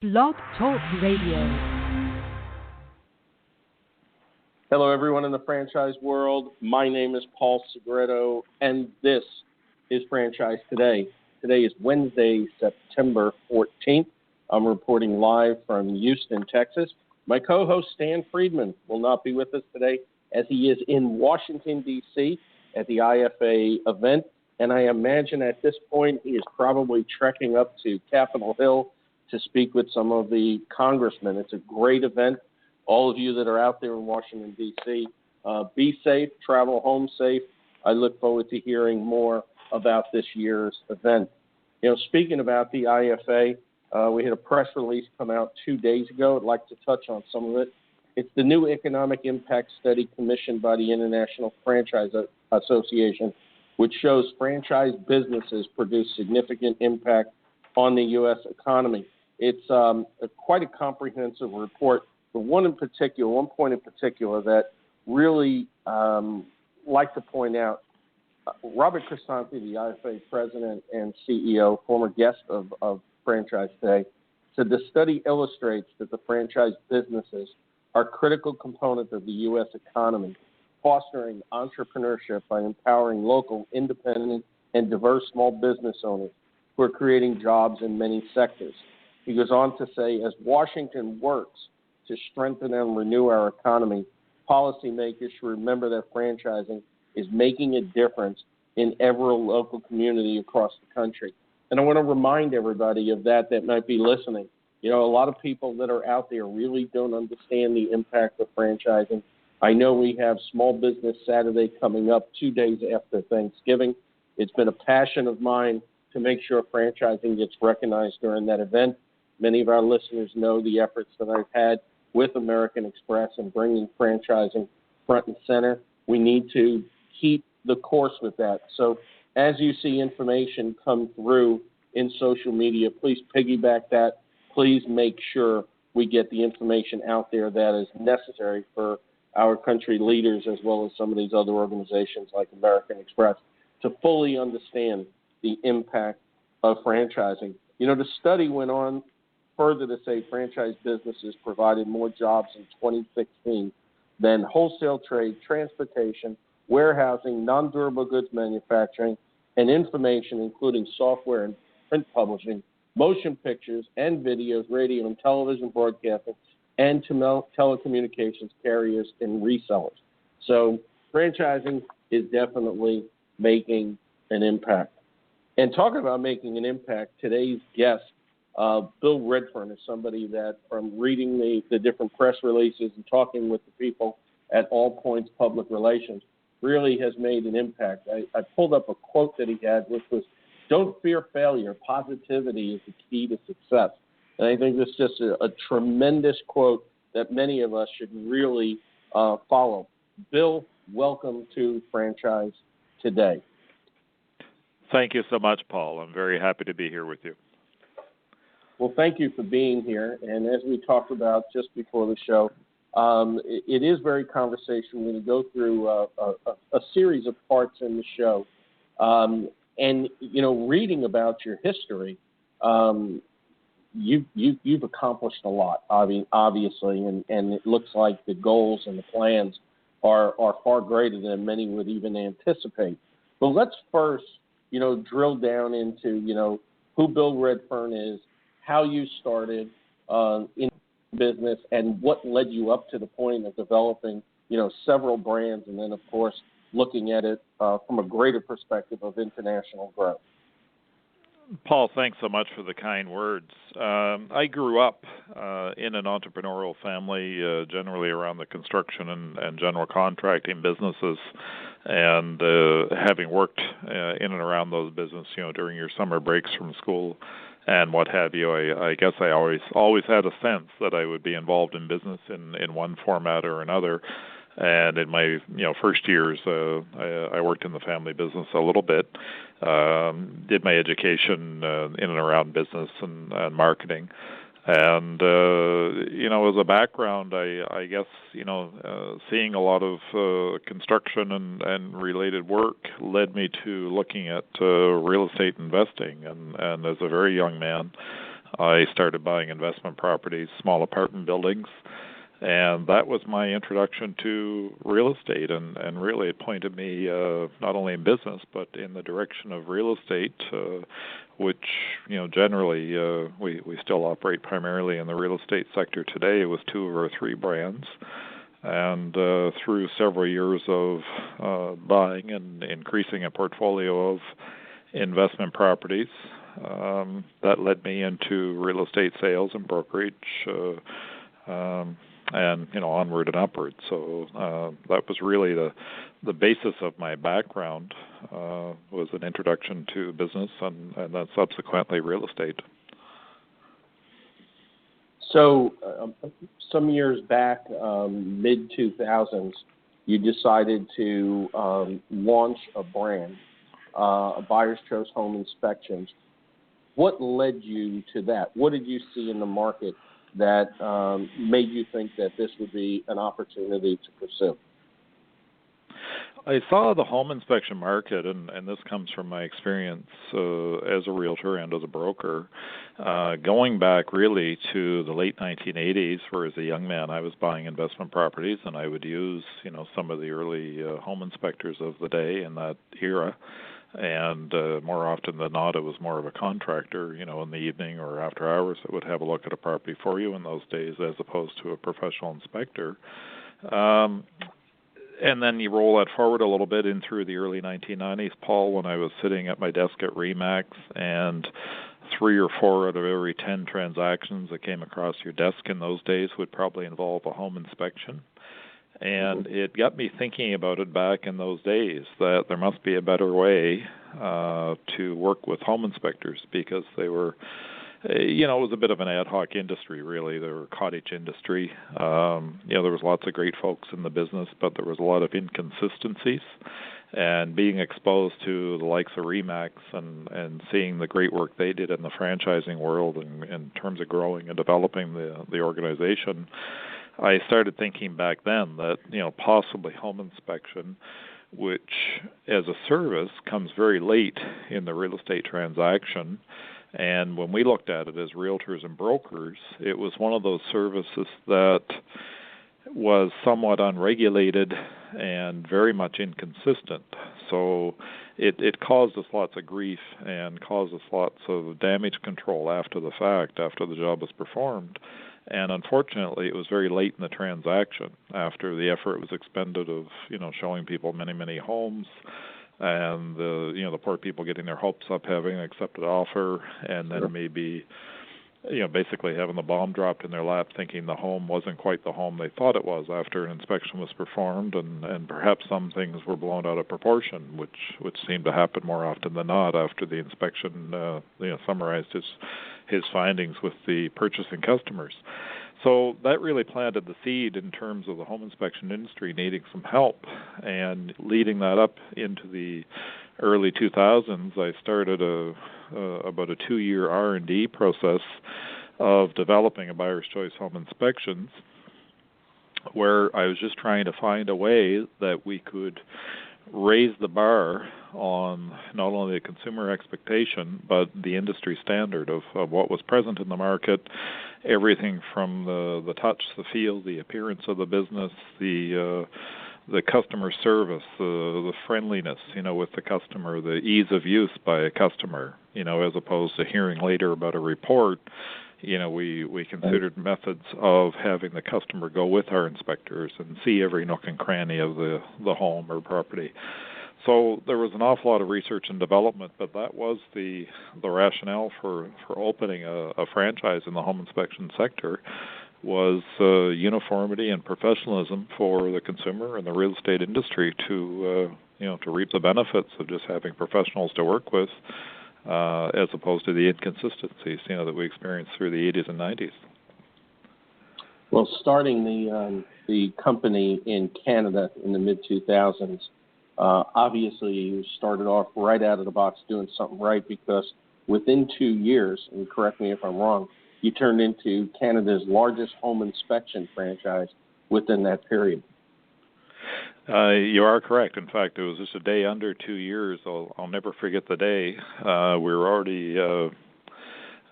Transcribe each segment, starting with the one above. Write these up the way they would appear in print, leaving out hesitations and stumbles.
Blog Talk Radio. Hello, everyone in the franchise world. My name is Paul Segreto, and this is Franchise Today. Today is Wednesday, September 14th. I'm reporting live from Houston, Texas. My co-host, Stan Friedman, will not be with us today as he is in Washington, D.C. at the IFA event, and I imagine at this point he is probably trekking up to Capitol Hill to speak with some of the congressmen. It's a great event. All of you that are out there in Washington, D.C., be safe, travel home safe. I look forward to hearing more about this year's event. You know, speaking about the IFA, we had a press release come out 2 days ago. I'd like to touch on some of it. It's the new economic impact study commissioned by the International Franchise Association, which shows franchise businesses produce significant impact on the U.S. economy. It's quite a comprehensive report, but one point in particular that really like to point out. Robert Crisanti, the IFA president and CEO, former guest of Franchise Today, said the study illustrates that the franchise businesses are a critical component of the U.S. economy, fostering entrepreneurship by empowering local, independent, and diverse small business owners who are creating jobs in many sectors. He goes on to say, as Washington works to strengthen and renew our economy, policymakers should remember that franchising is making a difference in every local community across the country. And I want to remind everybody of that might be listening. You know, a lot of people that are out there really don't understand the impact of franchising. I know we have Small Business Saturday coming up 2 days after Thanksgiving. It's been a passion of mine to make sure franchising gets recognized during that event. Many of our listeners know the efforts that I've had with American Express and bringing franchising front and center. We need to keep the course with that. So as you see information come through in social media, please piggyback that. Please make sure we get the information out there that is necessary for our country leaders as well as some of these other organizations like American Express to fully understand the impact of franchising. You know, the study went on further to say franchise businesses provided more jobs in 2016 than wholesale trade, transportation, warehousing, non-durable goods manufacturing, and information, including software and print publishing, motion pictures and videos, radio and television broadcasting, and telecommunications carriers and resellers. So franchising is definitely making an impact. And talking about making an impact, today's guest, Bill Redfern, is somebody that, from reading the different press releases and talking with the people at All Points Public Relations, really has made an impact. I pulled up a quote that he had, which was, "Don't fear failure. Positivity is the key to success." And I think this is just a tremendous quote that many of us should really follow. Bill, welcome to Franchise Today. Thank you so much, Paul. I'm very happy to be here with you. Well, thank you for being here. And as we talked about just before the show, it is very conversational. We're going to go through a series of parts in the show. And, you know, reading about your history, you've accomplished a lot, obviously, and it looks like the goals and the plans are far greater than many would even anticipate. But let's first, you know, drill down into, you know, who Bill Redfern is, how you started in business, and what led you up to the point of developing, you know, several brands, and then, of course, looking at it from a greater perspective of international growth. Paul, thanks so much for the kind words. I grew up in an entrepreneurial family, generally around the construction and general contracting businesses, and having worked in and around those businesses, you know, during your summer breaks from school and what have you, I guess I always had a sense that I would be involved in business in one format or another. And in my first years, I worked in the family business a little bit, did my education in and around business and marketing. And, as a background, I guess, seeing a lot of construction and related work led me to looking at real estate investing. And as a very young man, I started buying investment properties, small apartment buildings, and that was my introduction to real estate, and really it pointed me not only in business but in the direction of real estate, which generally we still operate primarily in the real estate sector today with 2 of our 3 brands. And through several years of buying and increasing a portfolio of investment properties, that led me into real estate sales and brokerage, and onward and upward. So that was really the basis of my background, was an introduction to business and then subsequently real estate. So some years back, mid-2000s, you decided to launch a brand, Buyer's Choice Home Inspections. What led you to that? What did you see in the market that made you think that this would be an opportunity to pursue? I saw the home inspection market, and this comes from my experience as a realtor and as a broker, going back really to the late 1980s, where as a young man I was buying investment properties, and I would use some of the early home inspectors of the day in that era. And more often than not, it was more of a contractor, in the evening or after hours that would have a look at a property for you in those days, as opposed to a professional inspector. And then you roll that forward a little bit in through the early 1990s, Paul, when I was sitting at my desk at RE/MAX, and 3 or 4 out of every 10 transactions that came across your desk in those days would probably involve a home inspection. And it got me thinking about it back in those days, that there must be a better way to work with home inspectors, because they were, it was a bit of an ad hoc industry, really. They were a cottage industry. There was lots of great folks in the business, but there was a lot of inconsistencies. And being exposed to the likes of RE/MAX and seeing the great work they did in the franchising world in terms of growing and developing the organization, I started thinking back then that, possibly home inspection, which as a service comes very late in the real estate transaction. And when we looked at it as realtors and brokers, it was one of those services that was somewhat unregulated and very much inconsistent. So it caused us lots of grief and caused us lots of damage control after the fact, after the job was performed. And unfortunately, it was very late in the transaction, after the effort was expended of, showing people many, many homes, and the poor people getting their hopes up, having an accepted offer, and then maybe, basically having the bomb dropped in their lap, thinking the home wasn't quite the home they thought it was after an inspection was performed, and perhaps some things were blown out of proportion, which seemed to happen more often than not after the inspection, summarized his findings with the purchasing customers. So that really planted the seed in terms of the home inspection industry needing some help. And leading that up into the early 2000s, I started about a 2-year R&D process of developing a Buyer's Choice Home Inspections, where I was just trying to find a way that we could raise the bar on not only the consumer expectation, but the industry standard of what was present in the market, everything from the touch, the feel, the appearance of the business, the customer service, the friendliness, with the customer, the ease of use by a customer, as opposed to hearing later about a report. We considered methods of having the customer go with our inspectors and see every nook and cranny of the home or property. So there was an awful lot of research and development, but that was the rationale for opening a franchise in the home inspection sector, was uniformity and professionalism for the consumer and the real estate industry to reap the benefits of just having professionals to work with, as opposed to the inconsistencies that we experienced through the 80s and 90s. Well, starting the company in Canada in the mid-2000s, obviously you started off right out of the box doing something right, because within 2 years, and correct me if I'm wrong, you turned into Canada's largest home inspection franchise within that period. You are correct. In fact, it was just a day under 2 years. I'll never forget the day. We were already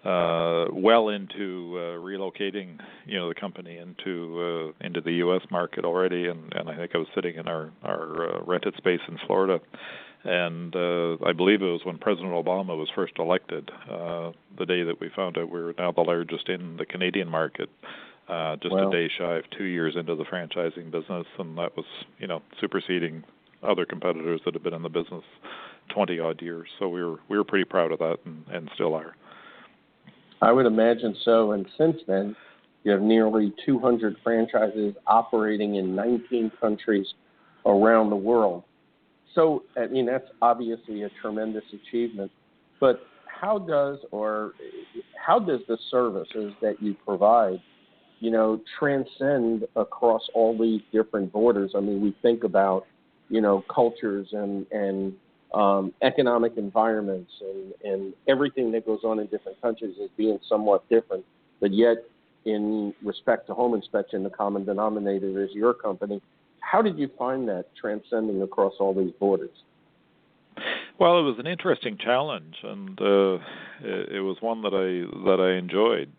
well into relocating, the company into the U.S. market already, and I think I was sitting in our rented space in Florida, and I believe it was when President Obama was first elected, the day that we found out we were now the largest in the Canadian market, just Wow. a day shy of 2 years into the franchising business, and that was, superseding other competitors that have been in the business 20 odd years. So we were pretty proud of that, and still are. I would imagine so. And since then, you have nearly 200 franchises operating in 19 countries around the world. So, that's obviously a tremendous achievement. But how does the services that you provide, transcend across all these different borders? I mean, we think about, cultures and economic environments and everything that goes on in different countries as being somewhat different, but yet in respect to home inspection, the common denominator is your company. How did you find that transcending across all these borders? Well, it was an interesting challenge, and it was one that I enjoyed.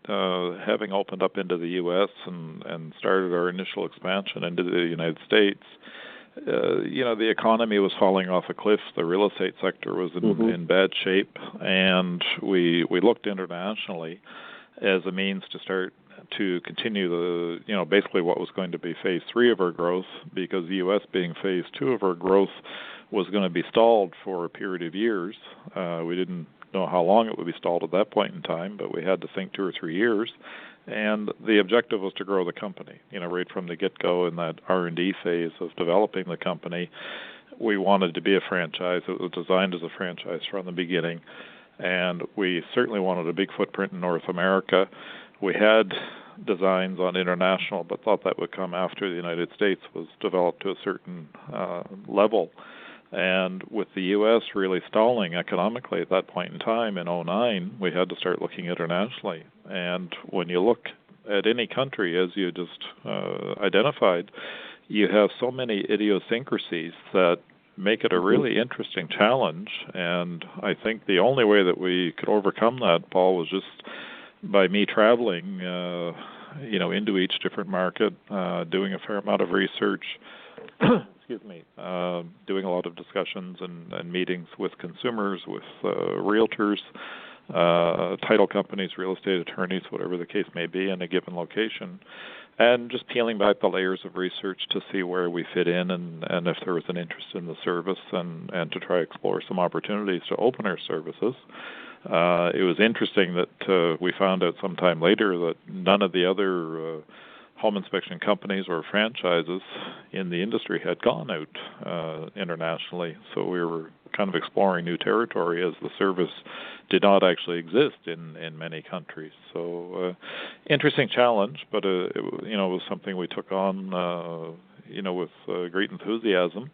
Having opened up into the U.S. and started our initial expansion into the United States, the economy was falling off a cliff. The real estate sector was in bad shape, and we looked internationally as a means to start to continue the, basically what was going to be phase 3 of our growth, because the U.S. being phase 2 of our growth was going to be stalled for a period of years. We didn't know how long it would be stalled at that point in time, but we had to think 2 or 3 years. And the objective was to grow the company, right from the get-go in that R&D phase of developing the company. We wanted to be a franchise. It was designed as a franchise from the beginning, and we certainly wanted a big footprint in North America. We had designs on international, but thought that would come after the United States was developed to a certain level. And with the U.S. really stalling economically at that point in time in 2009, we had to start looking internationally. And when you look at any country, as you just identified, you have so many idiosyncrasies that make it a really interesting challenge. And I think the only way that we could overcome that, Paul, was just by me traveling, into each different market, doing a fair amount of research, doing a lot of discussions and meetings with consumers, with realtors, title companies, real estate attorneys, whatever the case may be in a given location, and just peeling back the layers of research to see where we fit in and if there was an interest in the service and to try to explore some opportunities to open our services. It was interesting that we found out sometime later that none of the other home inspection companies or franchises in the industry had gone out internationally. So we were kind of exploring new territory as the service did not actually exist in many countries. So interesting challenge, but it was something we took on with great enthusiasm.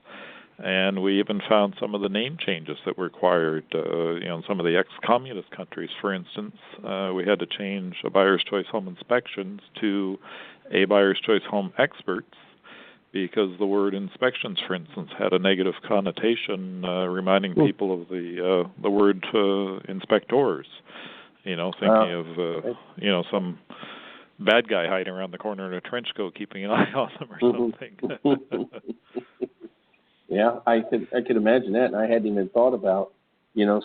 And we even found some of the name changes that were required. In some of the ex-communist countries, for instance, we had to change a Buyer's Choice Home Inspections to a Buyer's Choice Home Experts, because the word inspections, for instance, had a negative connotation, reminding people of the word inspectors. Thinking of some bad guy hiding around the corner in a trench coat, keeping an eye on them or something. Yeah, I could imagine that, and I hadn't even thought about,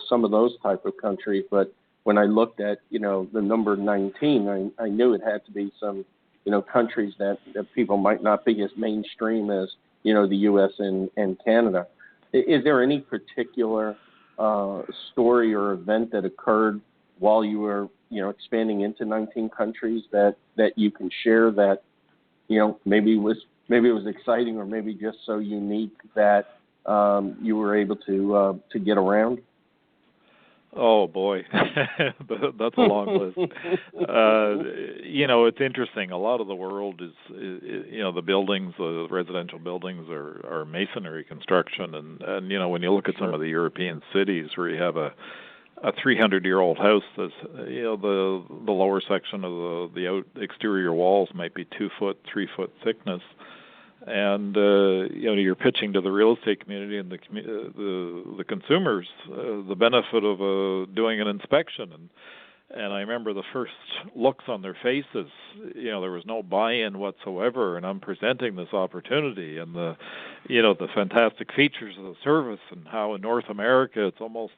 some of those type of countries. But when I looked at, the number 19, I knew it had to be some, countries that people might not be as mainstream as, the U.S. and Canada. Is there any particular story or event that occurred while you were, expanding into 19 countries that you can share that, maybe it was exciting or maybe just so unique that you were able to get around? Oh, boy. That's a long list. It's interesting. A lot of the world is the buildings, the residential buildings are masonry construction. And when you look at some of the European cities where you have a 300-year-old house, that's, the lower section of the exterior walls might be 2 foot, 3 foot thickness. And you're pitching to the real estate community and the consumers the benefit of doing an inspection, And I remember the first looks on their faces, there was no buy-in whatsoever, and I'm presenting this opportunity and the fantastic features of the service and how in North America it's almost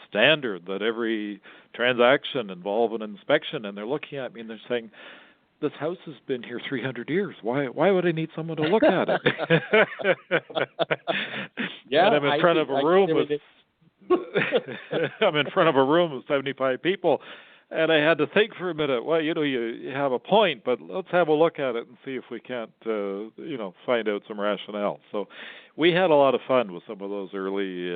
standard that every transaction involve an inspection, and they're looking at me and they're saying, this house has been here 300 years. Why would I need someone to look at it? Yeah, and I'm in front of a room of 75 people, and I had to think for a minute. Well, you have a point, but let's have a look at it and see if we can't, find out some rationale. So we had a lot of fun with some of those early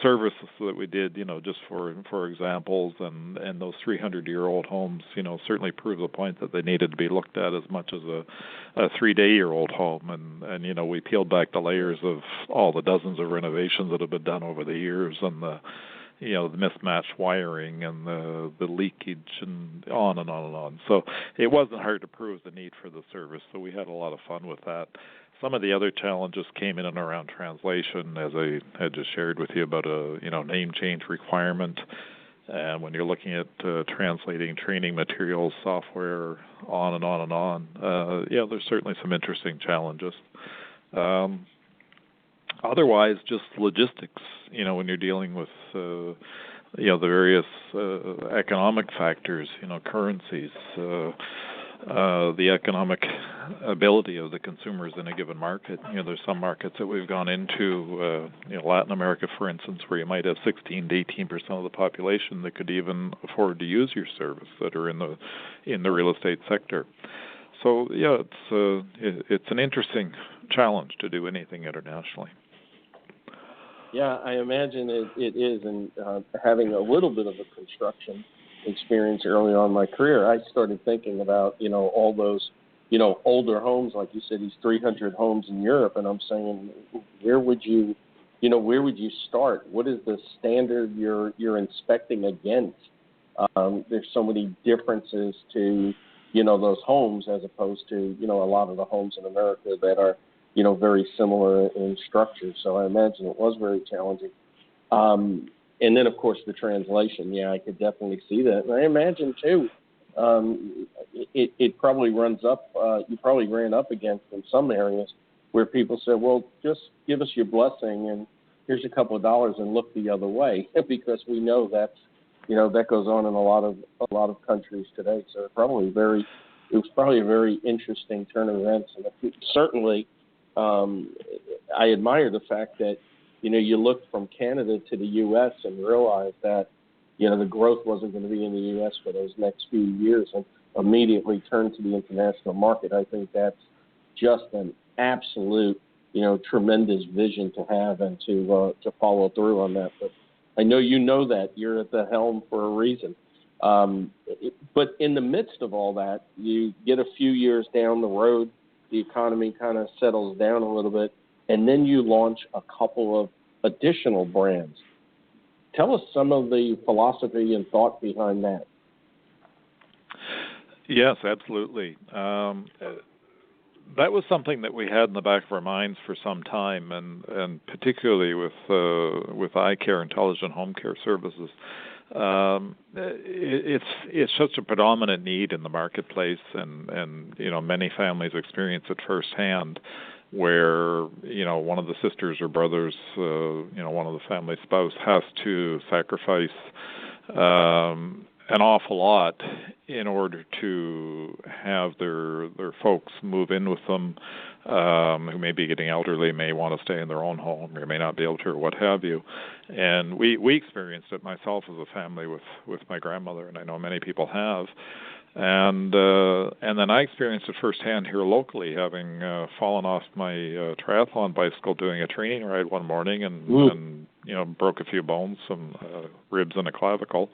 services that we did, just for examples, and those 300-year-old homes, certainly prove the point that they needed to be looked at as much as a 3-day-year-old home. And we peeled back the layers of all the dozens of renovations that have been done over the years, and the mismatched wiring and the leakage and on and on and on. So it wasn't hard to prove the need for the service, so we had a lot of fun with that. Some of the other challenges came in and around translation, as I had just shared with you about a name change requirement. And when you're looking at translating training materials, software, on and on and on, there's certainly some interesting challenges. Otherwise, just logistics, when you're dealing with, the various economic factors, currencies, the economic ability of the consumers in a given market. There's some markets that we've gone into, Latin America, for instance, where you might have 16 to 18% of the population that could even afford to use your service that are in the real estate sector. So, it's an interesting challenge to do anything internationally. Yeah, I imagine it is. And having a little bit of a construction experience early on in my career, I started thinking about, all those, older homes, like you said, these 300 homes in Europe. And I'm saying, where would you start? What is the standard you're inspecting against? There's so many differences to, those homes as opposed to, a lot of the homes in America that are, very similar in structure. So I imagine it was very challenging. And then, of course, the translation. Yeah, I could definitely see that. And I imagine, too, it probably runs up, you probably ran up against in some areas where people said, well, just give us your blessing and here's a couple of dollars and look the other way, because we know that goes on in a lot of countries today. So it was probably a very interesting turn of events. And certainly, I admire the fact that, you looked from Canada to the U.S. and realized that, the growth wasn't going to be in the U.S. for those next few years and immediately turned to the international market. I think that's just an absolute, tremendous vision to have and to follow through on that. But I know that you're at the helm for a reason. But in the midst of all that, you get a few years down the road, the economy kind of settles down a little bit, and then you launch a couple of additional brands. Tell us some of the philosophy and thought behind that. Yes, absolutely. That was something that we had in the back of our minds for some time, and particularly with iCare, Intelligent Home Care Services. It's such a predominant need in the marketplace, and many families experience it firsthand, where one of the sisters or brothers, one of the family spouse has to sacrifice an awful lot in order to have their folks move in with them, who may be getting elderly, may want to stay in their own home, or may not be able to, or what have you. And we experienced it myself as a family with my grandmother, and I know many people have. And then I experienced it firsthand here locally, having fallen off my triathlon bicycle doing a training ride one morning, and broke a few bones, some ribs and a clavicle.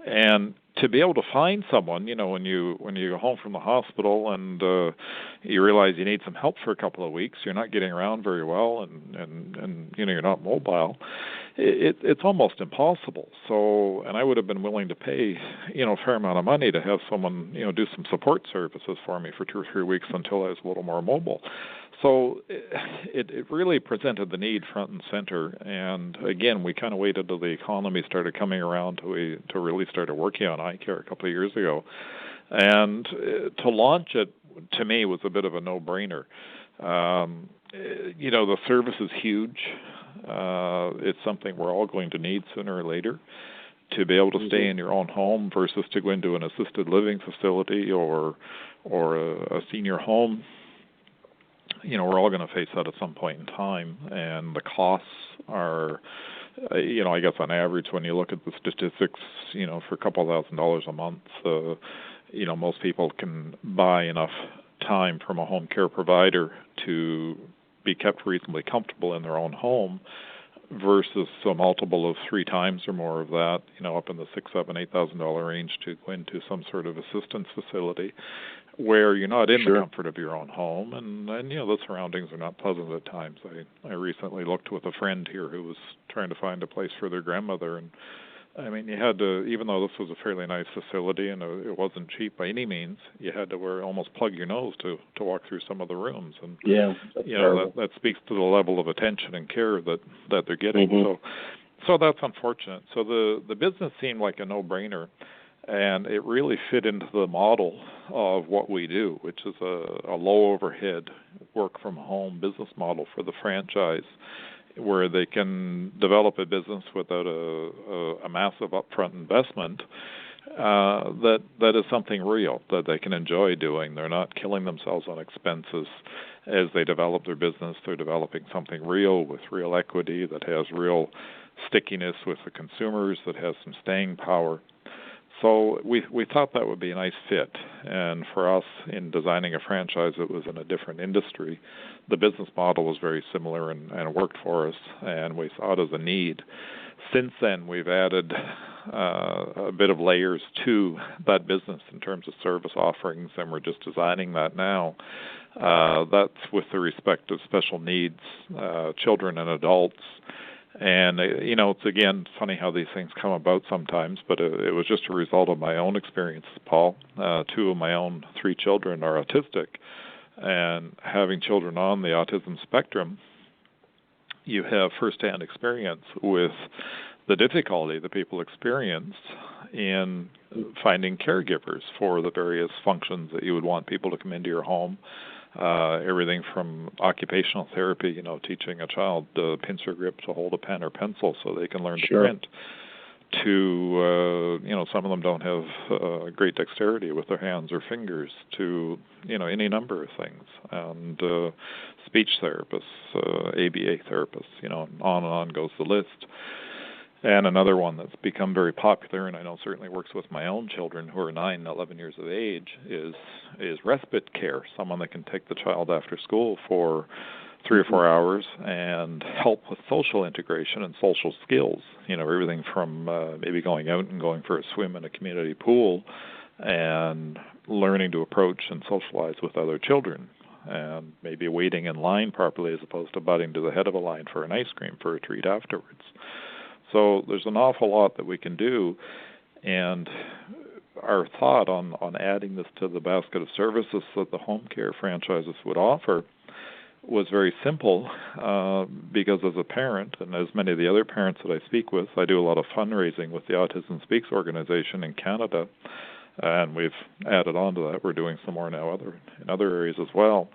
And to be able to find someone, when you go home from the hospital and you realize you need some help for a couple of weeks, you're not getting around very well, and you're not mobile. It's almost impossible. So, and I would have been willing to pay a fair amount of money to have someone do some support services for me for 2 or 3 weeks until I was a little more mobile. So it really presented the need front and center. And again, we kind of waited till the economy started coming around to really started working on iCare a couple of years ago. And to launch it, to me, was a bit of a no-brainer. The service is huge. It's something we're all going to need sooner or later to be able to stay in your own home versus to go into an assisted living facility or a senior home. We're all going to face that at some point in time, and the costs are, I guess on average, when you look at the statistics, for a couple $1,000s a month, most people can buy enough time from a home care provider to be kept reasonably comfortable in their own home, versus a multiple of 3 times or more of that, up in the $6,000, $7,000, $8,000 range to go into some sort of assistance facility where you're not in the comfort of your own home, and the surroundings are not pleasant at times. I recently looked with a friend here who was trying to find a place for their grandmother, and you had to, even though this was a fairly nice facility and it wasn't cheap by any means, you had to almost plug your nose to walk through some of the rooms, and that speaks to the level of attention and care that they're getting. So that's unfortunate. So the business seemed like a no-brainer, and it really fit into the model of what we do, which is a low overhead work from home business model for the franchise, where they can develop a business without a massive upfront investment that is something real that they can enjoy doing. They're not killing themselves on expenses as they develop their business. They're developing something real with real equity that has real stickiness with the consumers, that has some staying power. So we thought that would be a nice fit, and for us in designing a franchise that was in a different industry, the business model was very similar and worked for us, and we saw it as a need. Since then, we've added a bit of layers to that business in terms of service offerings, and we're just designing that now. That's with the respect of special needs, children and adults. And, it's, again, funny how these things come about sometimes, but it was just a result of my own experiences, Paul. 2 of my own 3 children are autistic, and having children on the autism spectrum, you have firsthand experience with the difficulty that people experience in finding caregivers for the various functions that you would want people to come into your home. Everything from occupational therapy, teaching a child the pincer grip to hold a pen or pencil so they can learn to print, to, some of them don't have great dexterity with their hands or fingers, to, any number of things, and speech therapists, ABA therapists, on and on goes the list. And another one that's become very popular, and I know certainly works with my own children who are 9 and 11 years of age, is respite care, someone that can take the child after school for 3 or 4 hours and help with social integration and social skills, everything from maybe going out and going for a swim in a community pool and learning to approach and socialize with other children, and maybe waiting in line properly as opposed to butting to the head of a line for an ice cream for a treat afterwards. So there's an awful lot that we can do, and our thought on adding this to the basket of services that the home care franchises would offer was very simple, because as a parent, and as many of the other parents that I speak with, I do a lot of fundraising with the Autism Speaks organization in Canada, and we've added on to that. We're doing some more now in other areas as well.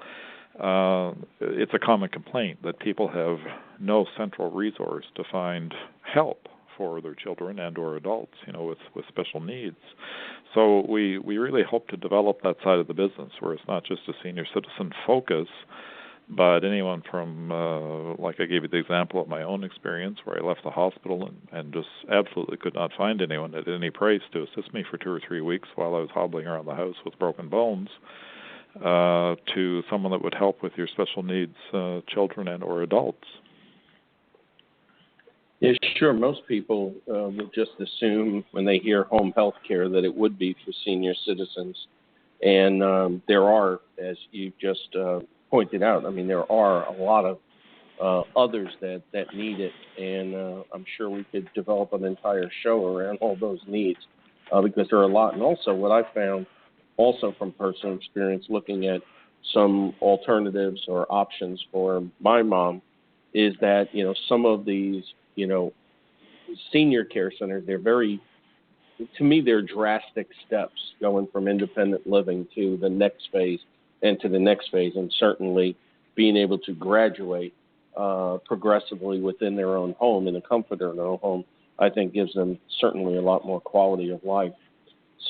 It's a common complaint that people have no central resource to find help for their children and or adults, with special needs. So we really hope to develop that side of the business where it's not just a senior citizen focus, but anyone from, like I gave you the example of my own experience where I left the hospital and just absolutely could not find anyone at any price to assist me for 2 or 3 weeks while I was hobbling around the house with broken bones, to someone that would help with your special needs children and or adults. Yeah, sure. Most people would just assume when they hear home health care that it would be for senior citizens. And there are, as you just pointed out, there are a lot of others that need it. And I'm sure we could develop an entire show around all those needs because there are a lot. And also what I found, also from personal experience looking at some alternatives or options for my mom is that, some of these, senior care centers, to me, they're drastic steps going from independent living to the next phase and to the next phase, and certainly being able to graduate progressively within their own home, in the comfort of their own home, I think gives them certainly a lot more quality of life.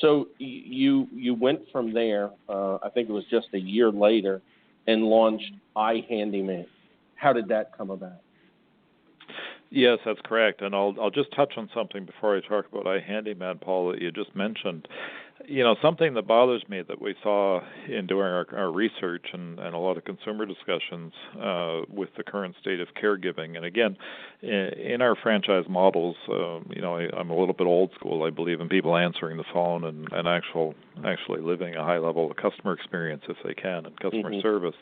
So you went from there, I think it was just a year later, and launched iHandyMan. How did that come about? Yes, that's correct. And I'll just touch on something before I talk about iHandyMan, Paul, that you just mentioned. Something that bothers me that we saw in doing our research and a lot of consumer discussions with the current state of caregiving. And again, in our franchise models, I'm a little bit old school. I believe in people answering the phone and actually living a high level of customer experience if they can, and customer service.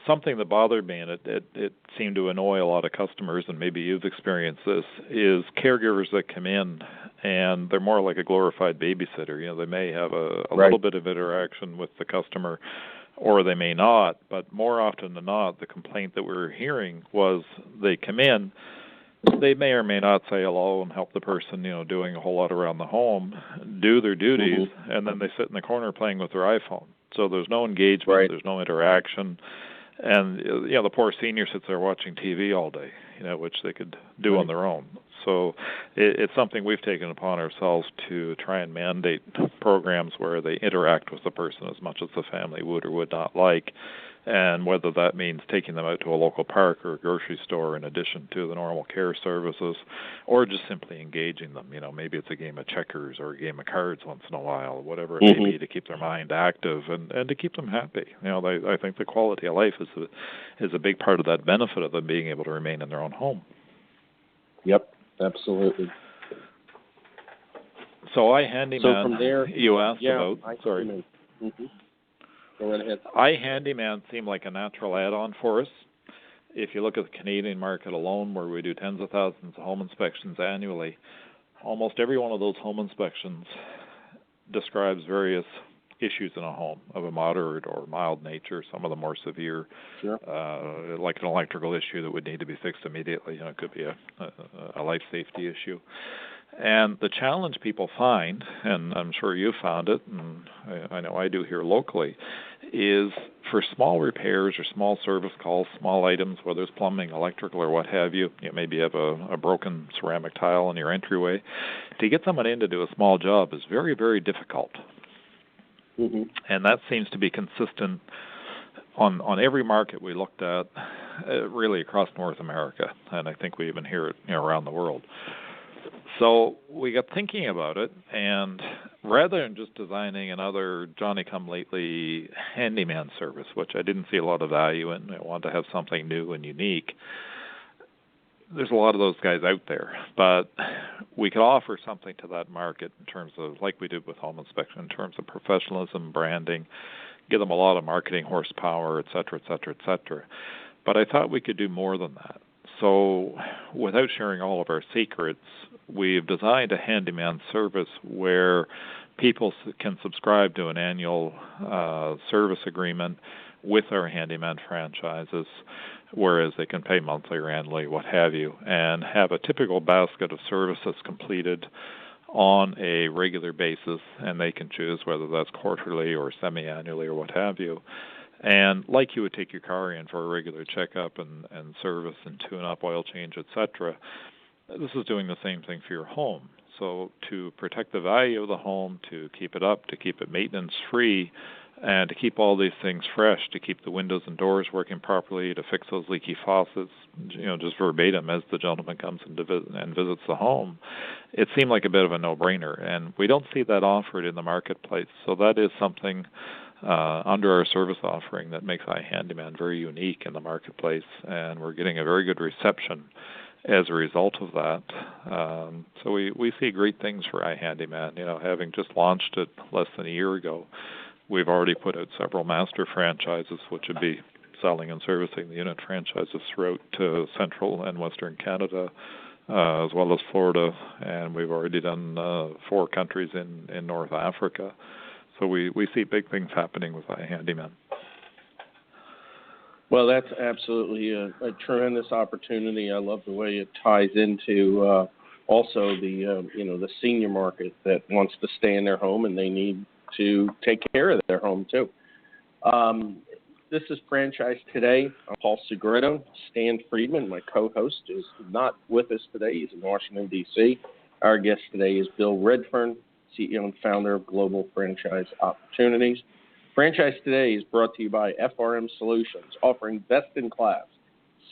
Something that bothered me, and it seemed to annoy a lot of customers, and maybe you've experienced this, is caregivers that come in and they're more like a glorified babysitter. They may have a little bit of interaction with the customer, or they may not, but more often than not, the complaint that we're hearing was they come in, they may or may not say hello and help the person, doing a whole lot around the home, do their duties, and then they sit in the corner playing with their iPhone. So there's no engagement, there's no interaction, and the poor senior sits there watching TV all day, which they could do on their own. So it's something we've taken upon ourselves to try and mandate programs where they interact with the person as much as the family would or would not like, and whether that means taking them out to a local park or a grocery store in addition to the normal care services, or just simply engaging them. Maybe it's a game of checkers or a game of cards once in a while, whatever it may be, to keep their mind active and to keep them happy. I think the quality of life is a big part of that benefit of them being able to remain in their own home. Yep, absolutely. So iHandyMan, so from there, you asked about. Sorry. Go right ahead. iHandyMan seemed like a natural add-on for us. If you look at the Canadian market alone, where we do tens of thousands of home inspections annually, almost every one of those home inspections describes various issues in a home of a moderate or mild nature, some of them more severe, like an electrical issue that would need to be fixed immediately. It could be a life safety issue. And the challenge people find, and I'm sure you found it, and I know I do here locally, is for small repairs or small service calls, small items, whether it's plumbing, electrical, or what have you, maybe you have a broken ceramic tile in your entryway, to get someone in to do a small job is very, very difficult. And that seems to be consistent on every market we looked at, really across North America, and I think we even hear it around the world. So we got thinking about it, and rather than just designing another Johnny-come-lately handyman service, which I didn't see a lot of value in, I wanted to have something new and unique. There's a lot of those guys out there, but we could offer something to that market in terms of, like we did with home inspection, in terms of professionalism, branding, give them a lot of marketing horsepower, et cetera, et cetera, et cetera. But I thought we could do more than that. So without sharing all of our secrets, we've designed a handyman service where people can subscribe to an annual service agreement with our handyman franchises, whereas they can pay monthly or annually, what have you, and have a typical basket of services completed on a regular basis, and they can choose whether that's quarterly or semi-annually or what have you. And like you would take your car in for a regular checkup and service and tune-up, oil change, etc., this is doing the same thing for your home. So to protect the value of the home, to keep it up, to keep it maintenance-free, and to keep all these things fresh, to keep the windows and doors working properly, to fix those leaky faucets, just verbatim as the gentleman comes and visits the home, it seemed like a bit of a no-brainer. And we don't see that offered in the marketplace. So that is something under our service offering that makes iHandyMan very unique in the marketplace, and we're getting a very good reception as a result of that. So we see great things for iHandyMan. Having just launched it less than a year ago, we've already put out several master franchises, which would be selling and servicing the unit franchises throughout central and western Canada, as well as Florida, and we've already done 4 countries in North Africa. So we see big things happening with iHandyMan. Well, that's absolutely a tremendous opportunity. I love the way it ties into also the senior market that wants to stay in their home and they need to take care of their home too. This is Franchise Today. I'm Paul Segreto. Stan Friedman, my co-host, is not with us today. He's in Washington, D.C. Our guest today is Bill Redfern, CEO and founder of Global Franchise Opportunities. Franchise Today is brought to you by FRM Solutions, offering best-in-class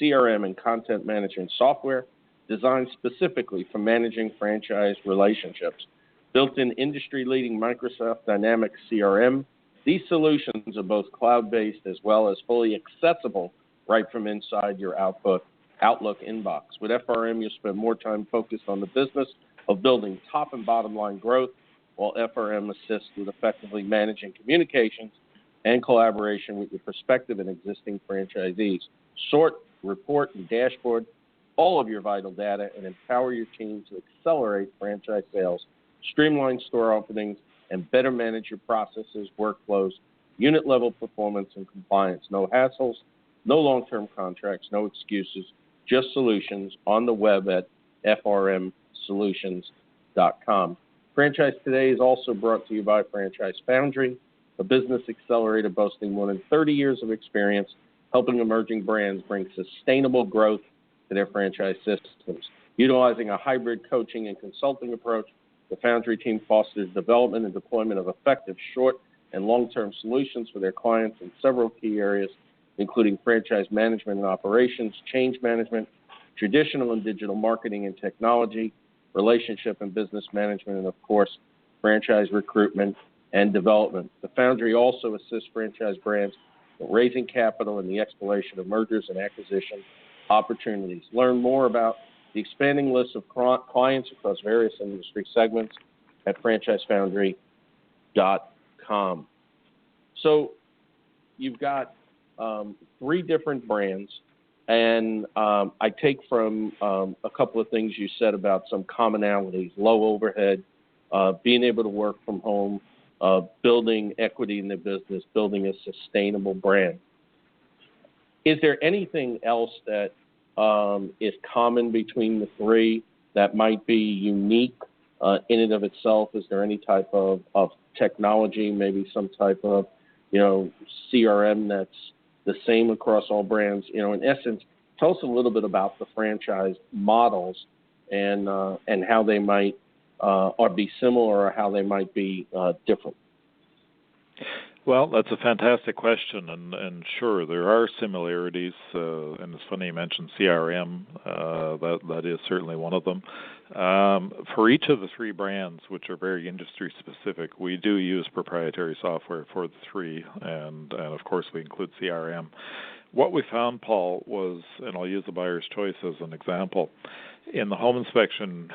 CRM and content management software designed specifically for managing franchise relationships. Built-in industry-leading Microsoft Dynamics CRM, these solutions are both cloud-based as well as fully accessible right from inside your Outlook inbox. With FRM, you'll spend more time focused on the business of building top and bottom line growth, while FRM assists with effectively managing communications and collaboration with your prospective and existing franchisees. Sort, report, and dashboard all of your vital data and empower your team to accelerate franchise sales, streamline store openings, and better manage your processes, workflows, unit-level performance, and compliance. No hassles, no long-term contracts, no excuses, just solutions on the web at frmsolutions.com. Franchise Today is also brought to you by Franchise Foundry, a business accelerator boasting more than 30 years of experience helping emerging brands bring sustainable growth to their franchise systems. Utilizing a hybrid coaching and consulting approach, the Foundry team fosters development and deployment of effective short and long-term solutions for their clients in several key areas, including franchise management and operations, change management, traditional and digital marketing and technology, relationship and business management, and, of course, franchise recruitment and development. The Foundry also assists franchise brands in raising capital and the exploration of mergers and acquisition opportunities. Learn more about the expanding list of clients across various industry segments at franchisefoundry.com. So you've got 3 different brands, and I take from a couple of things you said about some commonalities: low overhead, being able to work from home, building equity in the business, building a sustainable brand. Is there anything else that is common between the 3 that might be unique in and of itself? Is there any type of technology, maybe some type of CRM that's the same across all brands? In essence, tell us a little bit about the franchise models and how they might or be similar or how they might be different. Well, that's a fantastic question, and sure, there are similarities, and it's funny you mentioned CRM. That is certainly one of them. For each of the 3 brands, which are very industry-specific, we do use proprietary software for the 3, and of course we include CRM. What we found, Paul, was, and I'll use the buyer's choice as an example, in the home inspection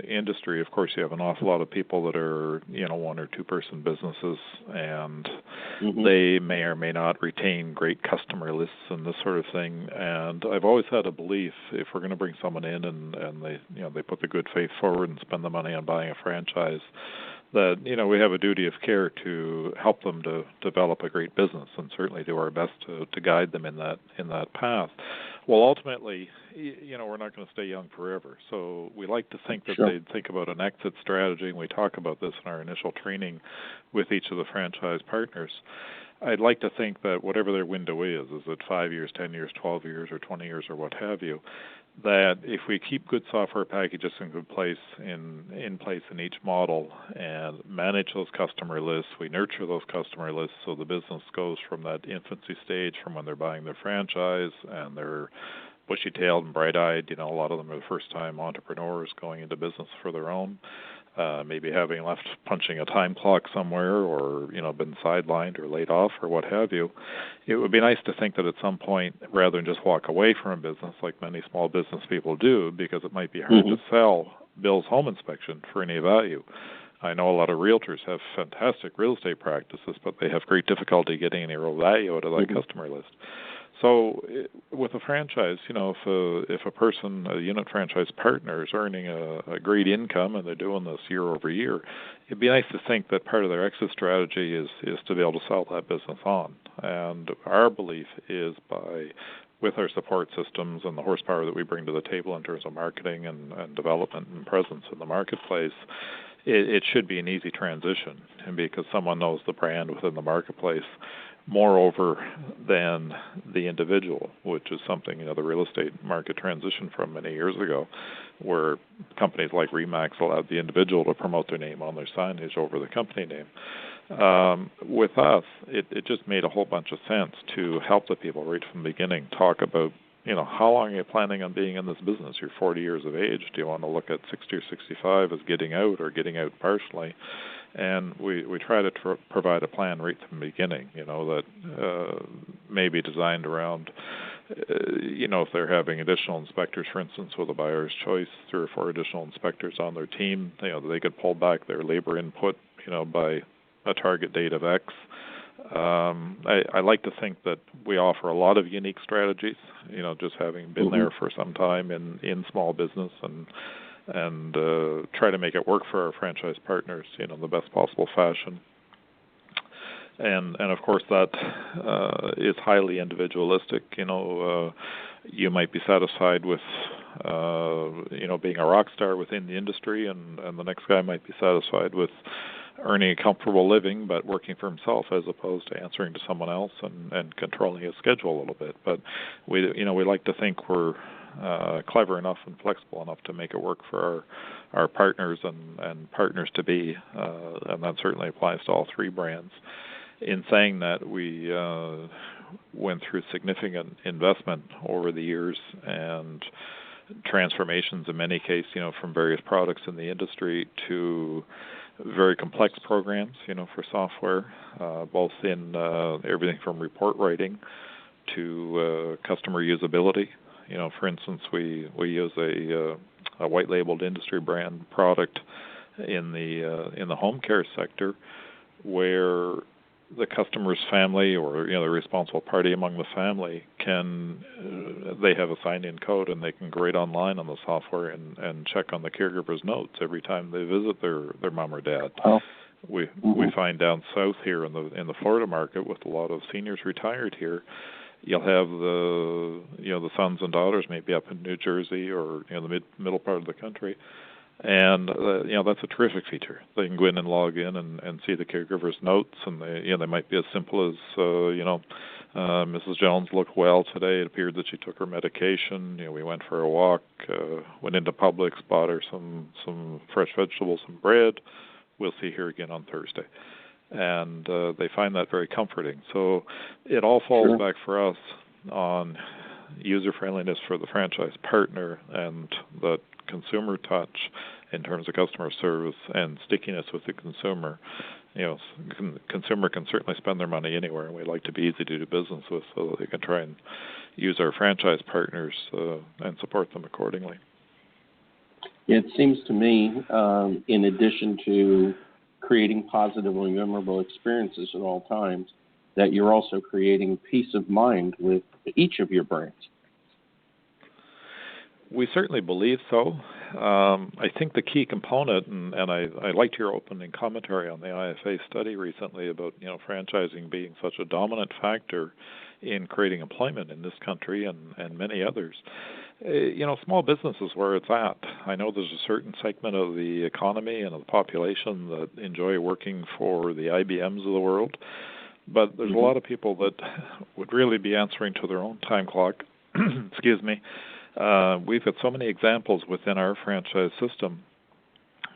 industry, of course, you have an awful lot of people that are, 1 or 2 person businesses, and they may or may not retain great customer lists and this sort of thing. And I've always had a belief, if we're going to bring someone in and they put the good faith forward and spend the money on buying a franchise, that we have a duty of care to help them to develop a great business, and certainly do our best to guide them in that path. Well, ultimately, we're not going to stay young forever, so we like to think that they'd think about an exit strategy, and we talk about this in our initial training with each of the franchise partners. I'd like to think that whatever their window is it 5 years, 10 years, 12 years, or 20 years, or what have you, that if we keep good software packages in good place in place in each model and manage those customer lists, we nurture those customer lists so the business goes from that infancy stage, from when they're buying their franchise and they're bushy-tailed and bright-eyed. A lot of them are first-time entrepreneurs going into business for their own, maybe having left punching a time clock somewhere, or been sidelined or laid off or what have you. It would be nice to think that at some point, rather than just walk away from a business like many small business people do, because it might be hard to sell Bill's home inspection for any value. I know a lot of realtors have fantastic real estate practices, but they have great difficulty getting any real value out of that customer list. So with a franchise, if a person, a unit franchise partner, is earning a great income and they're doing this year over year, it'd be nice to think that part of their exit strategy is to be able to sell that business on. And our belief is with our support systems and the horsepower that we bring to the table in terms of marketing and development and presence in the marketplace, it should be an easy transition, and because someone knows the brand within the marketplace moreover than the individual, which is something the real estate market transitioned from many years ago, where companies like Remax allowed the individual to promote their name on their signage over the company name. With us, it just made a whole bunch of sense to help the people right from the beginning talk about, how long are you planning on being in this business? You're 40 years of age. Do you want to look at 60 or 65 as getting out or getting out partially? And we try to provide a plan right from the beginning, that may be designed around, if they're having additional inspectors, for instance, with a buyer's choice, 3 or 4 additional inspectors on their team, they could pull back their labor input, by a target date of X. I like to think that we offer a lot of unique strategies, just having been there for some time in small business and try to make it work for our franchise partners, in the best possible fashion. And of course that is highly individualistic. You might be satisfied with being a rock star within the industry, and the next guy might be satisfied with earning a comfortable living but working for himself as opposed to answering to someone else and controlling his schedule a little bit. But we like to think we're clever enough and flexible enough to make it work for our partners and partners to be, and that certainly applies to all 3 brands. In saying that, we went through significant investment over the years and transformations in many cases, from various products in the industry to very complex programs, for software, both in everything from report writing to customer usability. For instance, we use a white labeled industry brand product in the home care sector, where the customer's family or the responsible party among the family they have a sign-in code and they can go right online on the software and check on the caregiver's notes every time they visit their mom or dad. Oh. We find down south here in the Florida market, with a lot of seniors retired here, you'll have the sons and daughters maybe up in New Jersey or the middle part of the country. And that's a terrific feature. They can go in and log in and see the caregiver's notes, and they might be as simple as Mrs. Jones looked well today. It appeared that she took her medication. We went for a walk, went into Publix, bought her some fresh vegetables and bread. We'll see her again on Thursday. And they find that very comforting. So it all falls back for us on user friendliness for the franchise partner and the consumer touch in terms of customer service and stickiness with the consumer. Consumer can certainly spend their money anywhere, and we like to be easy to do business with, so that they can try and use our franchise partners and support them accordingly. It seems to me, in addition to creating positive and memorable experiences at all times, that you're also creating peace of mind with each of your brands. We certainly believe so. I think the key component, and I liked your opening commentary on the IFA study recently about franchising being such a dominant factor in creating employment in this country and many others. Small business is where it's at. I know there's a certain segment of the economy and of the population that enjoy working for the IBMs of the world, but there's a lot of people that would really be answering to their own time clock. Excuse me. We've got so many examples within our franchise system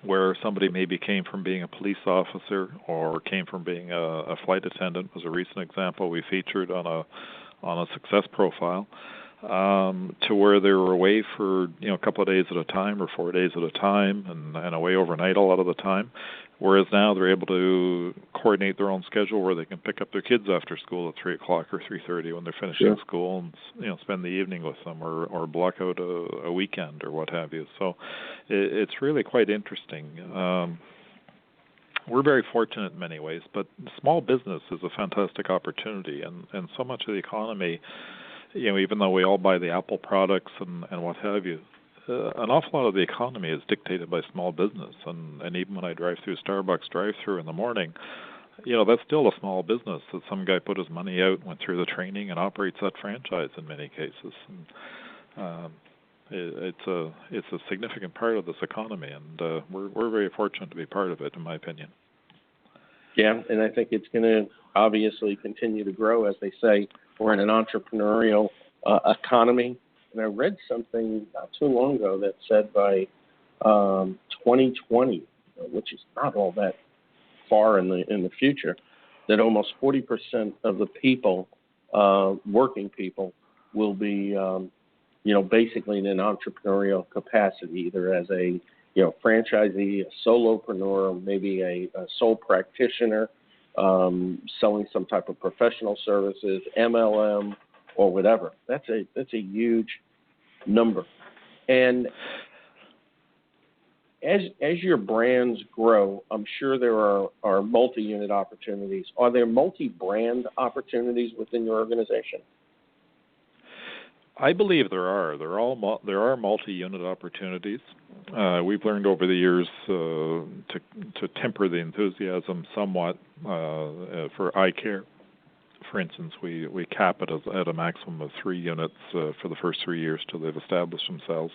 where somebody maybe came from being a police officer or came from being a flight attendant, was a recent example we featured on a success profile, to where they were away for a couple of days at a time or 4 days at a time and away overnight a lot of the time. Whereas now they're able to coordinate their own schedule where they can pick up their kids after school at 3 o'clock or 3:30 when they're finishing school and spend the evening with them or block out a weekend or what have you. So it's really quite interesting. We're very fortunate in many ways, but small business is a fantastic opportunity, and so much of the economy even though we all buy the Apple products and what have you, an awful lot of the economy is dictated by small business. And even when I drive through Starbucks drive-through in the morning, that's still a small business that some guy put his money out, went through the training, and operates that franchise in many cases. And, it's a significant part of this economy, and we're very fortunate to be part of it, in my opinion. Yeah, and I think it's going to obviously continue to grow. As they say, we're in an entrepreneurial economy. And I read something not too long ago that said by 2020, which is not all that far in the future, that almost 40% of the people, working people, will be basically in an entrepreneurial capacity, either as a franchisee, a solopreneur, maybe a sole practitioner, selling some type of professional services, MLM, or whatever. That's a huge number. And as your brands grow, I'm sure there are multi-unit opportunities. Are there multi-brand opportunities within your organization? I believe there are. There are multi-unit opportunities. We've learned over the years to temper the enthusiasm somewhat. For iCare, for instance, we cap it at a maximum of 3 units for the first 3 years till they've established themselves.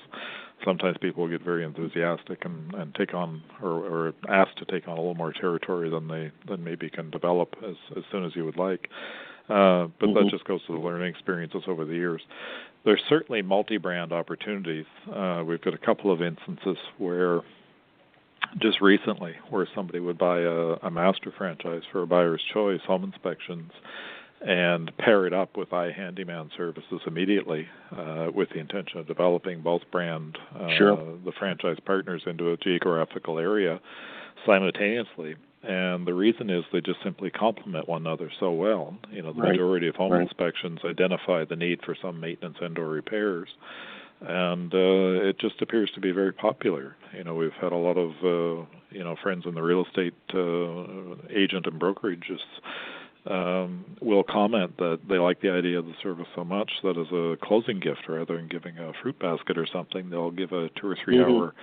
Sometimes people get very enthusiastic and take on or asked to take on a little more territory than maybe can develop as soon as you would like. But that just goes to the learning experiences over the years. There's certainly multi-brand opportunities. We've got a couple of instances where just recently where somebody would buy a master franchise for a buyer's choice, home inspections, and pair it up with iHandyMan services immediately with the intention of developing both brand, the franchise partners into a geographical area simultaneously. And the reason is they just simply complement one another so well. The majority of home inspections identify the need for some maintenance and or repairs. And it just appears to be very popular. We've had a lot of, friends in the real estate agent and brokerages will comment that they like the idea of the service so much that as a closing gift, rather than giving a fruit basket or something, they'll give a 2 or 3 hour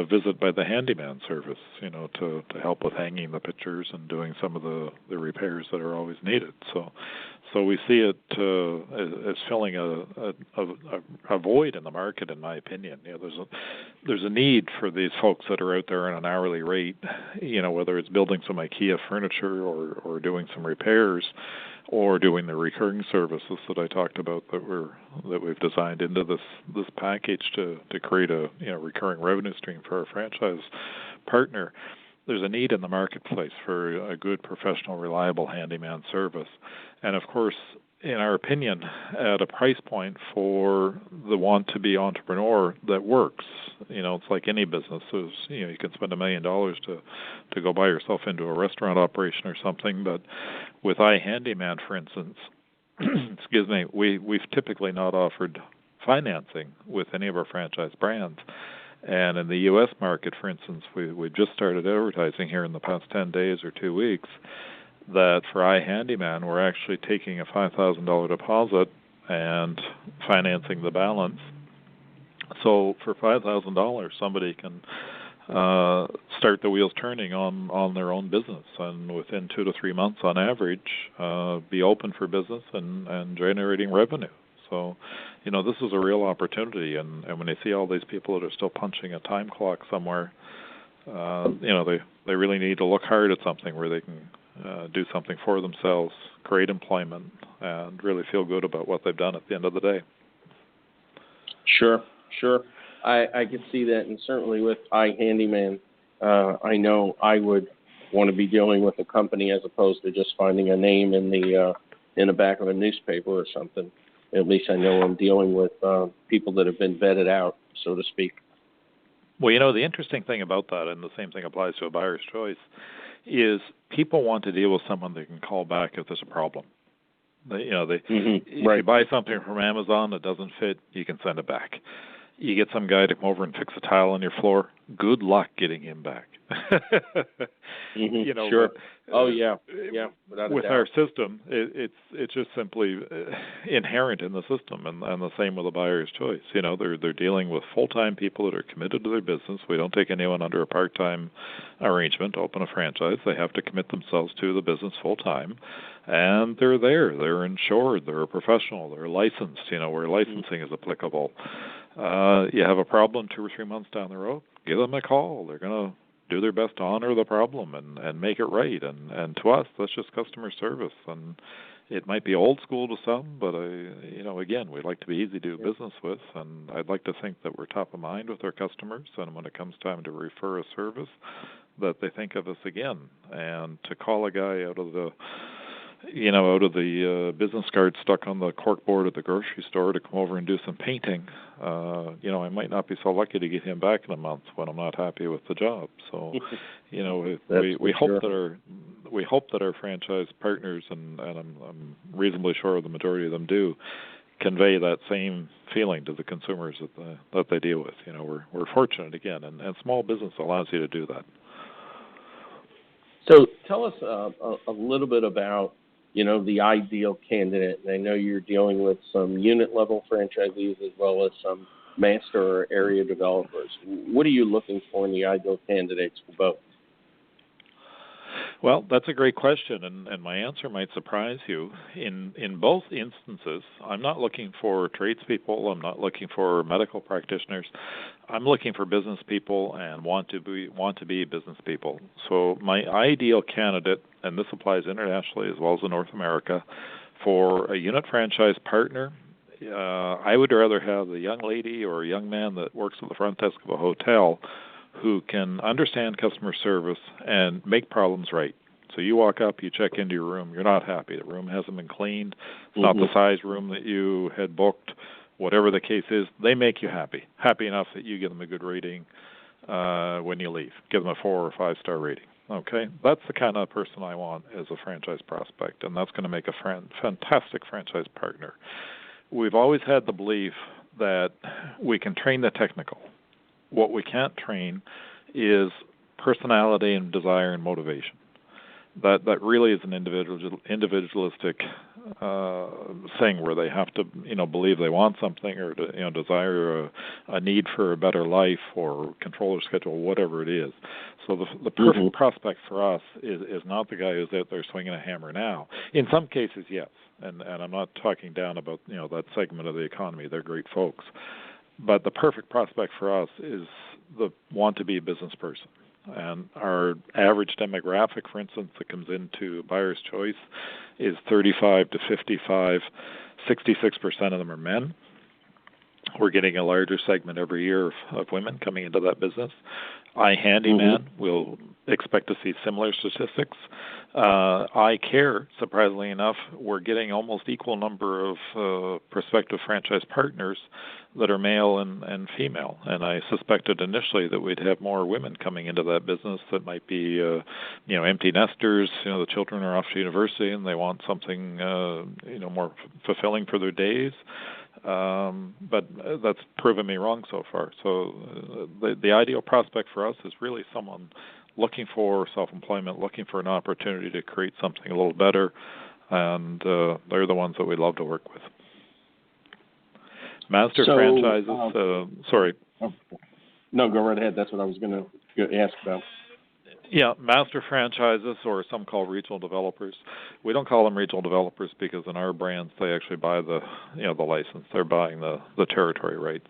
visit by the handyman service, to help with hanging the pictures and doing some of the repairs that are always needed. So we see it as filling a void in the market, in my opinion. There's a need for these folks that are out there on an hourly rate, whether it's building some IKEA furniture or doing some repairs, or doing the recurring services that I talked about that we've designed into this package to create a recurring revenue stream for our franchise partner. There's a need in the marketplace for a good, professional, reliable handyman service, and of course, in our opinion, at a price point for the want-to-be entrepreneur that works. It's like any business. You can spend $1 million to go buy yourself into a restaurant operation or something, but with iHandyMan, for instance, excuse me, we've typically not offered financing with any of our franchise brands. And in the U.S. market, for instance, we've just started advertising here in the past 10 days or 2 weeks that for iHandyMan, we're actually taking a $5,000 deposit and financing the balance. So for $5,000, somebody can start the wheels turning on their own business, and within 2 to 3 months on average, be open for business and generating revenue. So, this is a real opportunity, and when you see all these people that are still punching a time clock somewhere, they really need to look hard at something where they can do something for themselves, create employment, and really feel good about what they've done at the end of the day. Sure. I can see that, and certainly with iHandyMan, I know I would want to be dealing with a company as opposed to just finding a name in the back of a newspaper or something. At least I know I'm dealing with people that have been vetted out, so to speak. Well, the interesting thing about that, and the same thing applies to a buyer's choice, is people want to deal with someone they can call back if there's a problem. If you buy something from Amazon that doesn't fit, you can send it back. You get some guy to come over and fix a tile on your floor. Good luck getting him back. You know, sure. But, yeah, with our system, it's just simply inherent in the system, and the same with the buyer's choice. You know, they're dealing with full-time people that are committed to their business. We don't take anyone under a part-time arrangement to open a franchise. They have to commit themselves to the business full-time, and they're there. They're insured. They're a professional. They're licensed. You know, where licensing is applicable. You have a problem 2 or 3 months down the road, give them a call. They're going to do their best to honor the problem and make it right. And to us, that's just customer service. And it might be old school to some, but, you know, again, we'd like to be easy to do business with. And I'd like to think that we're top of mind with our customers. And when it comes time to refer a service, that they think of us again. And to call a guy out of the business card stuck on the corkboard at the grocery store to come over and do some painting, you know, I might not be so lucky to get him back in a month when I'm not happy with the job. So, you know, we hope that our franchise partners, and I'm reasonably sure the majority of them do, convey that same feeling to the consumers that they deal with. You know, we're fortunate again, and small business allows you to do that. So tell us a little bit about, you know, the ideal candidate. And I know you're dealing with some unit-level franchisees as well as some master or area developers. What are you looking for in the ideal candidates for both? Well, that's a great question, and my answer might surprise you. In both instances, I'm not looking for tradespeople. I'm not looking for medical practitioners. I'm looking for business people and want to be business people. So my ideal candidate, and this applies internationally as well as in North America, for a unit franchise partner, I would rather have a young lady or a young man that works at the front desk of a hotel who can understand customer service and make problems right. So you walk up, you check into your room, you're not happy. The room hasn't been cleaned. It's not the size room that you had booked. Whatever the case is, they make you happy enough that you give them a good rating when you leave. Give them a 4 or 5 star rating. Okay? That's the kind of person I want as a franchise prospect, and that's going to make a fantastic franchise partner. We've always had the belief that we can train the technical. What we can't train is personality and desire and motivation. That really is an individualistic thing where they have to, you know, believe they want something or to, you know, desire a need for a better life or control their schedule, whatever it is. So the perfect prospect for us is not the guy who's out there swinging a hammer now. In some cases, yes, and I'm not talking down about, you know, that segment of the economy. They're great folks. But the perfect prospect for us is the want-to-be business person. And our average demographic, for instance, that comes into buyer's choice is 35 to 55. 66% of them are men. We're getting a larger segment every year of women coming into that business. iHandyMan, we'll expect to see similar statistics. iCare, surprisingly enough, we're getting almost equal number of prospective franchise partners that are male and female. And I suspected initially that we'd have more women coming into that business that might be, you know, empty nesters. You know, the children are off to university and they want something, you know, more fulfilling for their days. But that's proven me wrong so far. So the ideal prospect for us is really someone looking for self-employment, looking for an opportunity to create something a little better, and they're the ones that we love to work with. Master franchises, sorry. No, go right ahead. That's what I was going to ask about. Yeah, master franchises, or some call regional developers. We don't call them regional developers because in our brands they actually buy the license. They're buying the territory rights.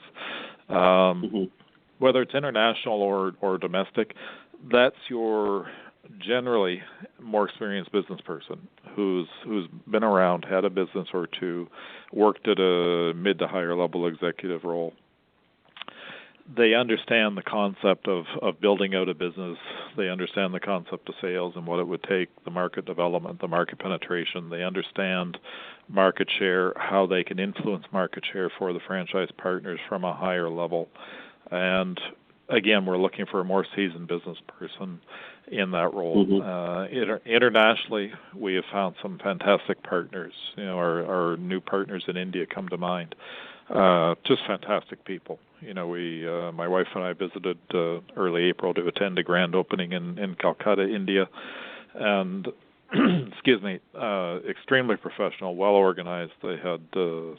Whether it's international or domestic, that's your generally more experienced business person who's been around, had a business or two, worked at a mid to higher level executive role. They understand the concept of building out a business. They understand the concept of sales and what it would take, the market development, the market penetration. They understand market share, how they can influence market share for the franchise partners from a higher level. And again, we're looking for a more seasoned business person in that role. Internationally, we have found some fantastic partners. You know, our new partners in India come to mind. Just fantastic people. We, my wife and I visited early April to attend a grand opening in Calcutta, India, and excuse me, extremely professional, well organized. They had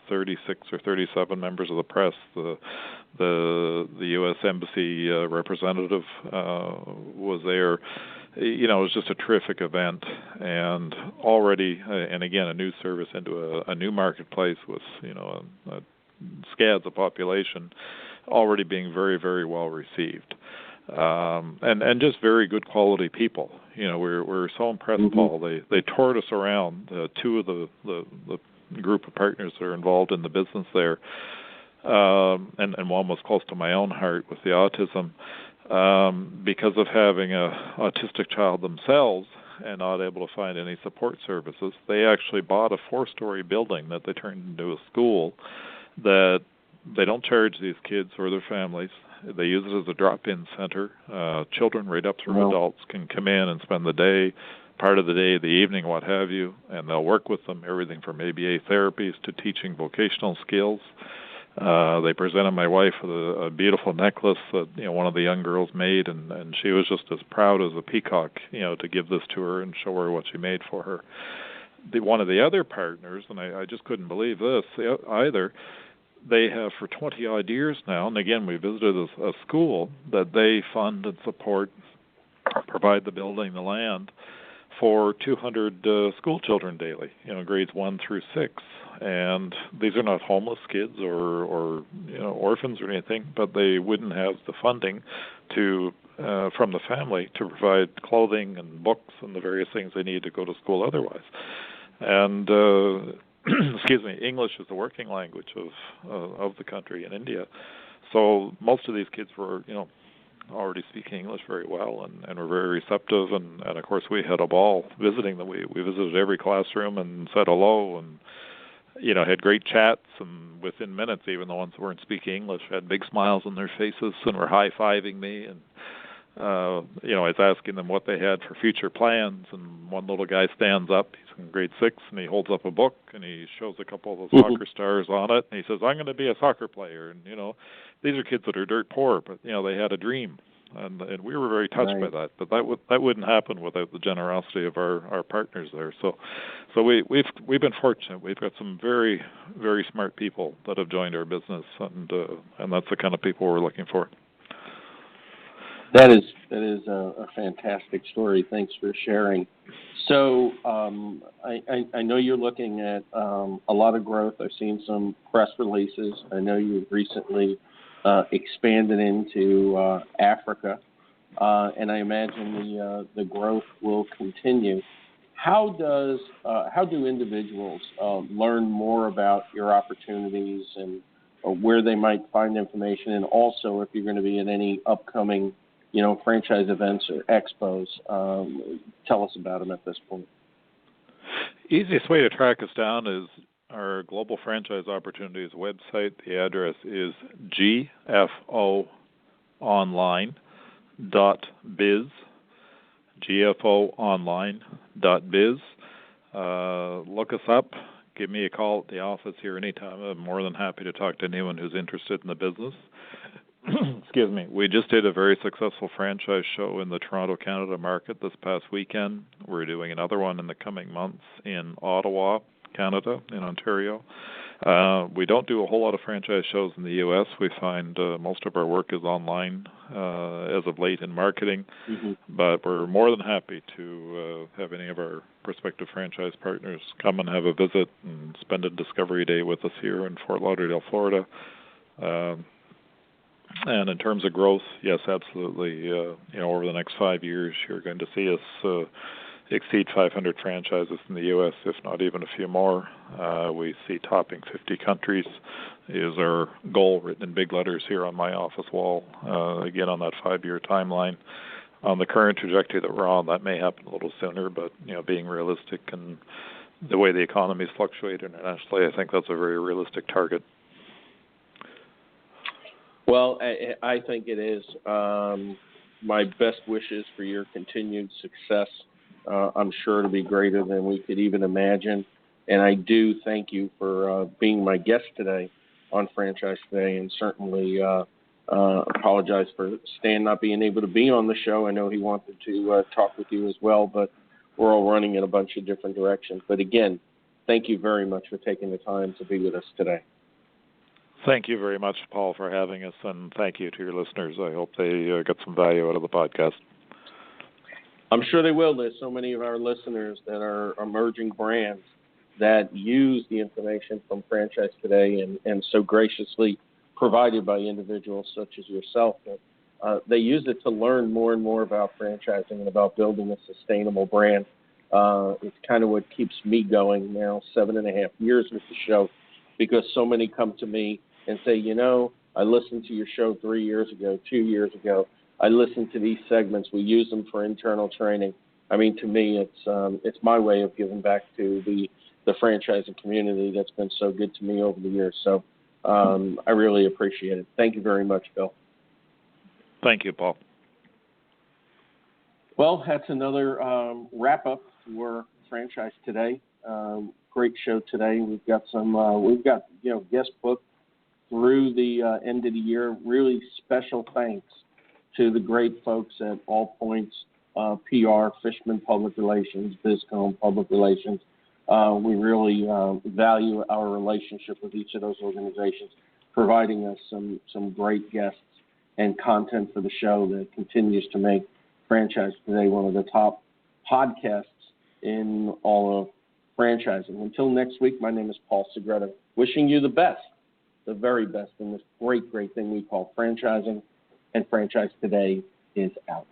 36 or 37 members of the press. The U.S. Embassy representative was there. It was just a terrific event, and already, and again, a new service into a new marketplace with a scads of population, already being very, very well received. And just very good quality people. We're so impressed, Paul. They toured us around. Two of the group of partners that are involved in the business there, and one was close to my own heart with the autism, because of having a autistic child themselves and not able to find any support services. They actually bought a 4-story building that they turned into a school that they don't charge these kids or their families. They use it as a drop-in center. Children right up through adults can come in and spend the day, part of the day, the evening, what have you, and they'll work with them, everything from ABA therapies to teaching vocational skills. They presented my wife with a beautiful necklace that one of the young girls made, and she was just as proud as a peacock, to give this to her and show her what she made for her. One of the other partners, and I just couldn't believe this either, they have for 20-odd years now, and again, we visited a school that they fund and support, provide the building, the land, for 200 school children daily, grades 1 through 6. And these are not homeless kids or orphans or anything, but they wouldn't have the funding to from the family to provide clothing and books and the various things they need to go to school otherwise. And excuse me, English is the working language of the country in India. So most of these kids were, already speaking English very well and were very receptive. And of course, we had a ball visiting them. We visited every classroom and said hello and, had great chats. And within minutes, even the ones that weren't speaking English had big smiles on their faces and were high-fiving me. And I was asking them what they had for future plans, and one little guy stands up, he's in grade 6, and he holds up a book, and he shows a couple of the soccer stars on it, and he says, I'm going to be a soccer player. And, these are kids that are dirt poor, but, they had a dream, and we were very touched by that. But that wouldn't happen without the generosity of our partners there. So we've been fortunate. We've got some very, very smart people that have joined our business, and that's the kind of people we're looking for. That is a fantastic story. Thanks for sharing. So I know you're looking at a lot of growth. I've seen some press releases. I know you've recently expanded into Africa, and I imagine the growth will continue. How do individuals learn more about your opportunities and where they might find information, and also if you're going to be in any upcoming franchise events or expos? Tell us about them at this point. Easiest way to track us down is our Global Franchise Opportunities website. The address is gfoonline.biz, gfoonline.biz. Look us up. Give me a call at the office here anytime. I'm more than happy to talk to anyone who's interested in the business. Excuse me. We just did a very successful franchise show in the Toronto, Canada market this past weekend. We're doing another one in the coming months in Ottawa, Canada, in Ontario. We don't do a whole lot of franchise shows in the U.S. We find most of our work is online as of late in marketing, but we're more than happy to have any of our prospective franchise partners come and have a visit and spend a discovery day with us here in Fort Lauderdale, Florida. And in terms of growth, yes, absolutely. Over the next 5 years, you're going to see us exceed 500 franchises in the U.S., if not even a few more. We see topping 50 countries is our goal, written in big letters here on my office wall, again on that 5-year timeline. On the current trajectory that we're on, that may happen a little sooner, but being realistic and the way the economies fluctuate internationally, I think that's a very realistic target. Well, I think it is. My best wishes for your continued success. I'm sure it'll be greater than we could even imagine. And I do thank you for being my guest today on Franchise Today, and certainly apologize for Stan not being able to be on the show. I know he wanted to talk with you as well, but we're all running in a bunch of different directions. But again, thank you very much for taking the time to be with us today. Thank you very much, Paul, for having us, and thank you to your listeners. I hope they get some value out of the podcast. I'm sure they will. There's so many of our listeners that are emerging brands that use the information from Franchise Today and so graciously provided by individuals such as yourself. They use it to learn more and more about franchising and about building a sustainable brand. It's kind of what keeps me going now, 7.5 years with the show, because so many come to me and say, I listened to your show 3 years ago, 2 years ago. I listened to these segments. We use them for internal training. I mean, to me, it's my way of giving back to the franchising community that's been so good to me over the years. So I really appreciate it. Thank you very much, Bill. Thank you, Paul. Well, that's another wrap-up for Franchise Today. Great show today. We've got guest booked through the end of the year. Really special thanks to the great folks at All Points PR, Fishman Public Relations, Bizcom Public Relations. We really value our relationship with each of those organizations, providing us some great guests and content for the show that continues to make Franchise Today one of the top podcasts in all of franchising. Until next week, my name is Paul Segreto, wishing you the best, the very best in this great, great thing we call franchising, and Franchise Today is out.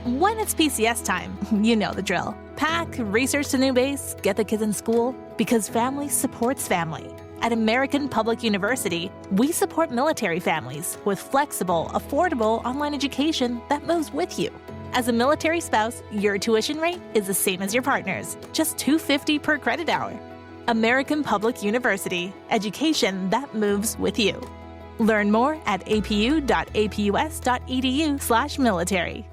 When it's PCS time, you know the drill. Pack, research the new base, get the kids in school, because family supports family. At American Public University, we support military families with flexible, affordable online education that moves with you. As a military spouse, your tuition rate is the same as your partner's, just $250 per credit hour. American Public University, education that moves with you. Learn more at apu.apus.edu/military.